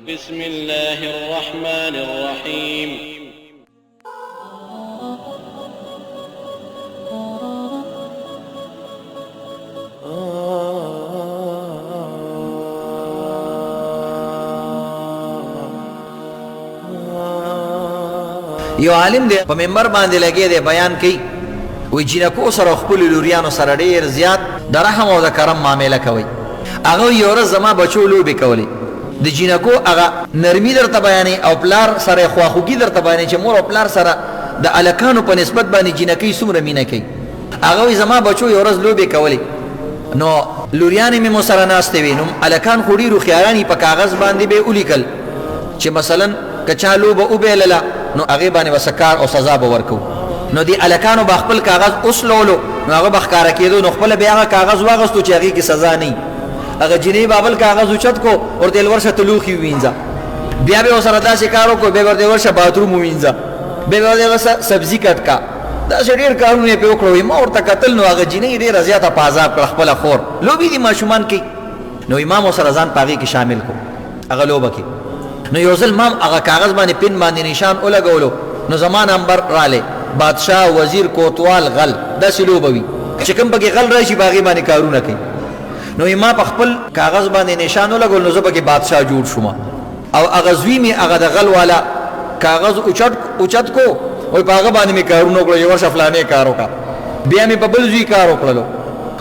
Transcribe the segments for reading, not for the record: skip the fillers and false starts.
بسم الله الرحمن الرحيم. یو عالم دی په منبر باندې لګی دی بیان کوي وی جنکو سره خپل لوریانو سره ډیر زیات د رحم او د کرم معامله کوي. هغه یو ورځ زما بچو لوبې کولې د جنکو هغه نرمي درته بیانې او پلار سره خواخوږي درته بیانې چې مور او پلار سره د الکانو په نسبت باندې جنکۍ څومره مینه کوي. هغه وی زما بچو یو ورځ لوبې کولې نو لوریانې مې مو سره ناستې وي نو الکان خو ډېرو خیارانې په کاغذ باندې به ولیکل چې مثلا که چا لوبه وبیلله نو هغې باندې به کار او سزا به ورکو. نو دی الکانو به خپل کاغذ اوس لولو نو هغه به ښکاره کېدو نو خپله بیا هغه کاغذ واغستو چې هغې کې سزا نه وي. هغه جنۍ به بل کاغذ اوچت کو ورته یې ورشه ته لوښي ووینځه بیا به ورسره داسې کار وکړو بیا به ورته ورشه باتروم ووینځه بیا به ورته ورسه سبزي کټ کا داسې ډېر کارونه یې پرې وکړو. ما ورته کتل نو هغه جنۍ ډېره زیاته په عذاب کړه خپله خور لوبې دي ماشومان کوي نو امام ورسره ځان په هغې کې شامل کړو هغه لوبه کې. نو یو ځل ما هغه کاغذ باندې پن باندې نشان ولګولو نو زما نمبر رالی بادشاه وزیر کوتوال غل داسې لوبه وي چې کوم پکې غل راشي په هغې باندې کارونه کوي. نو ما په خپل کاغذ باندې نشان ولګول نو زه پکې بادشاه جوړ شوم او هغه زوی مې هغه د غل والا کاغذ اوچت کو وایي په هغه باندې مې کارونه وکړل یو ورشه فلانې کار وکړه بیا مې په بل زوی کار وکړلو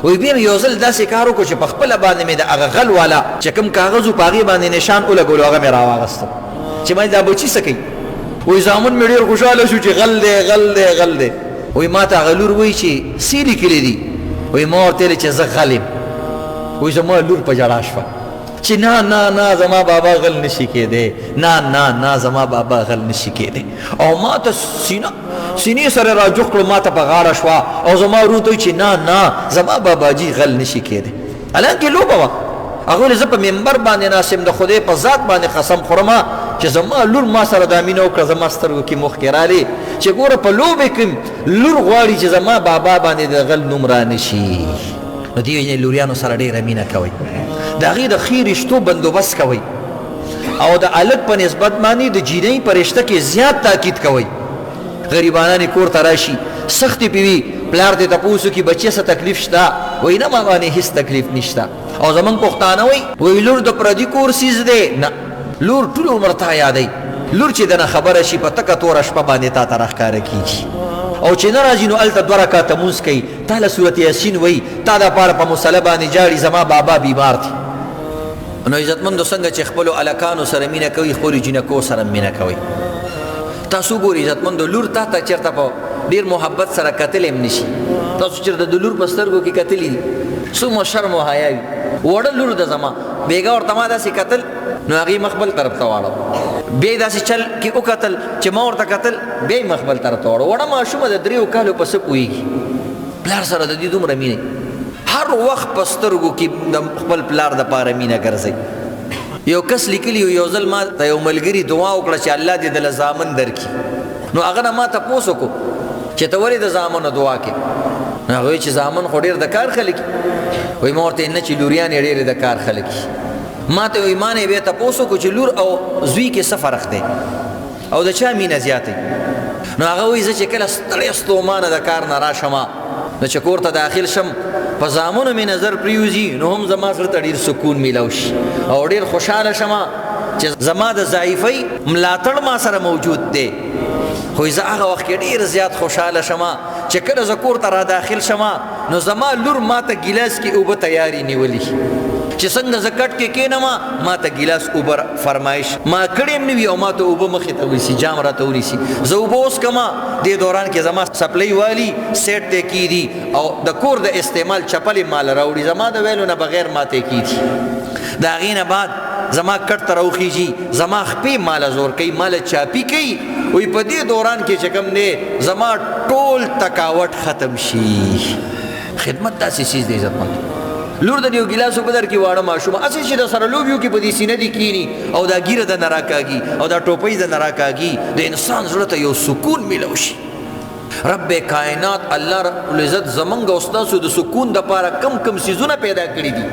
وایي بیا مې یو ځل داسې کار وکړو چې په خپله باندې مې د هغه غل والا چې کوم کاغذ و په هغې باندې نشان ولګولو هغه مې راواغسته چې ما دا بچي څه کوي وایي زامن مې ډېر خوشحاله شو چې غل دی غل دی غل دی. وایي ما ته هغه لور وایي چې څه لیکلي دي وایي ما ورته ویلې چې زه غل یم. وایي زما لور په ژړا شوه چې نه نه نه زما بابا غل نشي کېدی نه نه نه زما بابا غل نشي کېدی او ما ته سینې سره راجوخ کړو ما ته په غاړه شوه او زما ورور ته وایي چې نه نه زما باباجي غل نشي کېدی حالانکې لوبه وه. هغه ویلې زه په منبر باندې ناست یم د خدای په ذات باندې قسم خورم چې زما لور ما سره دا مینه وکړه زما سترګو کې موښکې رالې چې ګوره په لوبې کې لور غواړي چې زما بابا باندې د غل نوم رانشي. نو دې وجې لوریانو سره ډېره مینه کوئ د هغې د ښې رشتو بندوبست کوئ او د هلک په نسبت باندې د جینۍ په رشته کې زیات تاکید کوئ. غریبانان کور ته راشي سختې پې وي پلار دې تپوس وکړي بچیه څه تکلیف شته وایي نه ما باندې هېڅ تکلیف نشته. او زمونږ پښتانه وایي لور د پردي کور سیز دی نه لور ټول عمر تا یادوي لور چې دنه خبره شي په تکه توره شپه باندې تا ته راښکاره کېږي او چې نه راځي نو هلته 2 رکعته مونځ کوي تا له صورت یاسین وایي تا دپاره په مصله باندې جاړي زما بابا بیمار دی. نو عزتمندو څنګه چې خپلو هلکانو سره مینه کوي خپلو جینکو سره مینه کوي. تاسو ګورئ عزتمندو لور تا ته چېرته په ډېر محبت سره کتلی هم نشي. تاسو چېرته د لور په سترګو کې کتلي دي څومره شرم و حیا وي. وړه لور ده زما بیګا ورته ما داسې کتل نو هغې مخ بل طرف ته واړو بیا یې داسې چل کې وکتل چې ما ورته کتل بیا یې مخ بل طرف ته واړو. وړه ماشومه د 3 کالو په څه پوهېږي پلار سره د دې دومره مینې هر وخت په سترګو کې د خپل پلار دپاره مینه ګرځئ. یو کس لیکلي یو ځل ما ته یو ملګري دعا وکړه چې الله دې دله زامن درکړي. نو هغه نه ما تپوس وکړو چې ته ولې د زامنو دعا کې نو هغه وایي چې زامن خو ډېر د کار خلک وایي ما ورته نه چې لوریانې ډېرې د کار خلک ما ته وایي ما نه یې بیا تپوس وکړو چې لور او زوی کې څه فرق دی او د چا مینه زیاته نو هغه وایي زه چې کله ستړی ستومانه د کار نه راشم نو چې کور ته داخل شم په زامنو مې نظر پرېوځي نو هم زما زړه ته ډېر سکون میلاو شي او ډېر خوشحاله شم چې زما د ضعیفۍ ملاتړ ما سره موجود دی. خو زه هغه وخت کې ډېر زیات خوشحاله شم چې کله زه کور ته را داخل شم نو زما لور ما ته ګیلاس کې اوبه تیارې نیولي چې څنګه زه کټ کې کېنم ما ته ګیلاس اوبه فرمایش ما کړی هم نه وي او ما ته اوبه مخې ته ونیسي جام راته ونیسي زه اوبه وڅکم دې دوران کې زما سپلۍ والي سیټ ته کېدي او د کور د استعمال چپلې مال راوړي زما د ویلو نه بغیر ماته کېدي. د هغې نه بعد زما کټ ته راوخیږي زما خپې ماله زور کوي ماله چاپي کوي وایي په دې دوران کې چې کوم دی زما ټول تکاوټ ختم شي. خدمت داسې چیز دی عزتمند. لور د یو ګیلاس اوبه درکړي واړه ماشومه هسې چې د سره لوبې وکړي په دې سینه دې کښېني او دا ګیره د نه راکاږي او دا ټوپۍ د نه راکاږي د انسان زړه ته یو سکون میلو شي. رب کائنات الله رب العزت زمونږ او ستاسو د سکون دپاره کم کم څیزونه پیدا کړي دي